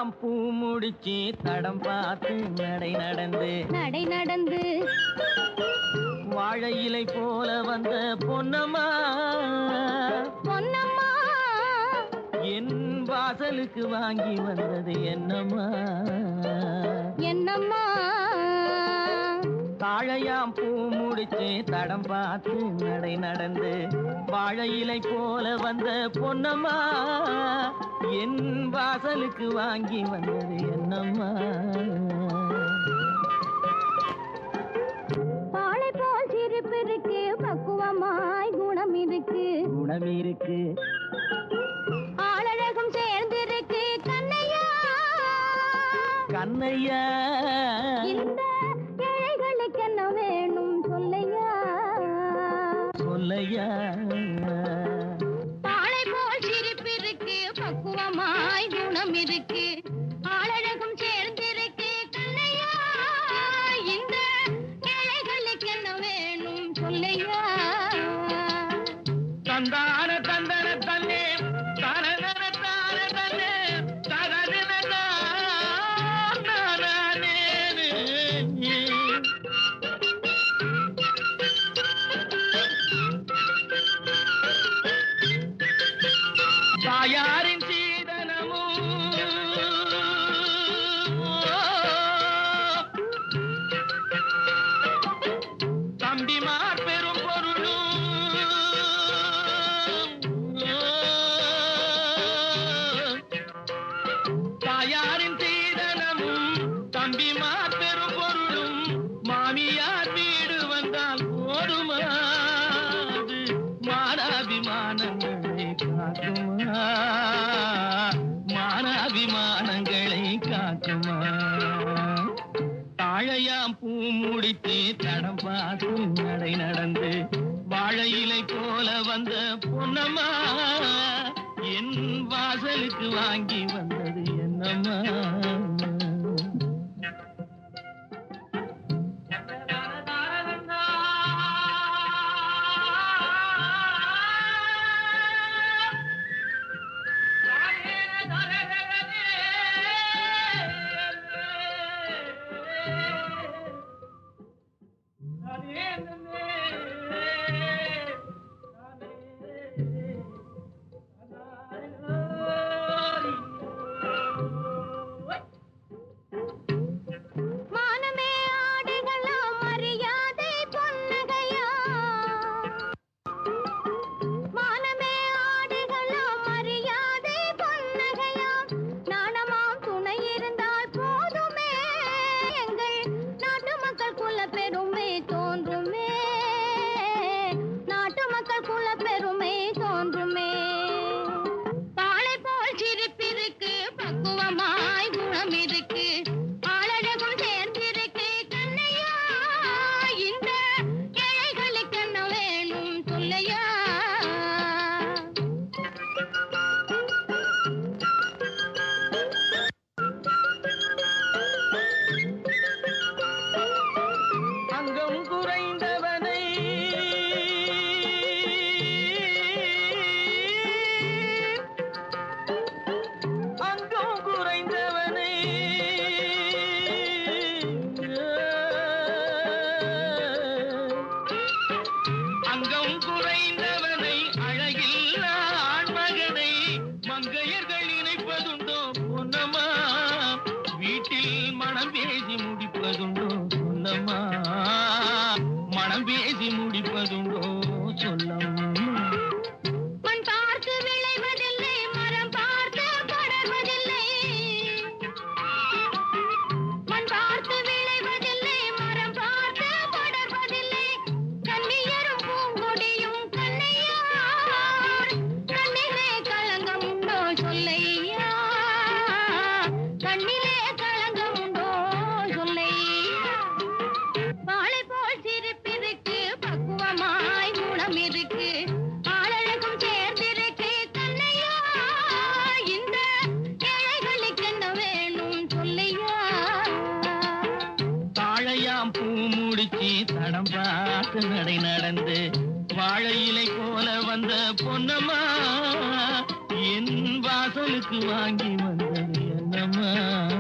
தாழையாம் பூ முடிச்சு தடம் பார்த்து நடை நடந்து வாழை இலை போல வந்த பொன்னம்மா என் வாசலுக்கு வாங்கி வந்தது என்னம்மா தாழையாம் பூ முடிச்சு தடம் பார்த்து நடை நடந்து வாழை இலை போல வந்த பொன்னம்மா என் வாசலுக்கு வாங்கி வந்தது என்னம்மா பாலை போல் சிரிப்பு இருக்கு பக்குவமாய் குணம் இருக்கு ஆளழகும் சேர்ந்திருக்கு கண்ணையா இந்த ஏழைகளுக்கு என்ன வேணும் சொல்லையா பாலை போல் சிரிப்பு இருக்கு பக்குவமாய் குணம் இருக்கு ஆளழகும் சேர்ந்திருக்கு கண்ணையா இந்த ஏழைகளுக்கு என்ன வேணும் சொல்லையா தந்தான தந்தன தன்னே தரன தார தன்னே தரன தானே தாயாரின் சீதனமும் தம்பிமார் பெரும் பொருளும் தாயாரின் சீதனமும் தம்பிமார் பெரும் பொருளும் மாமியார் வீடு வந்தால் போதுமாது மானாபிமானங்களை காக்குமா மானாபிமானங்களை காக்குமா தாழையாம் பூ முடித்து தடம் பார்த்து நடை நடந்து வாழை இலை போல வந்த பொன்னம்மா என் வாசலுக்கு வாங்கி வந்தது என்னம்மா மனம் பேசி முடிப்பதுண்டோ சொல்லம்மா மண் பார்த்து விளைவதில்லை மரம் பார்த்து படர்வதில்லை மண் பார்த்து விளைவதில்லை மரம் பார்த்து படர்வதில்லை கண்ணியரும் பூங்கொடியும் கண்ணையா கண்ணிலே களங்கம் உண்டோ சொல்லையா கண்ணிலே களங்கம் உண்டோ சொல்லையா வாழை போல் சிரிப்பிருக்கு பக்குவமாய் குணம் இருக்கு ஆளழகும் சேர்ந்திருக்கு கண்ணையா இந்த ஏழைகளுக்கு என்ன வேணும் சொல்லையா தாழையாம் பூ முடிச்சு தடம் பார்த்து நடை நடந்து வாழை இலை போல வந்த பொன்னம்மா என் வாசலுக்கு வாங்கி வந்தது என்ன சொல்லம்மா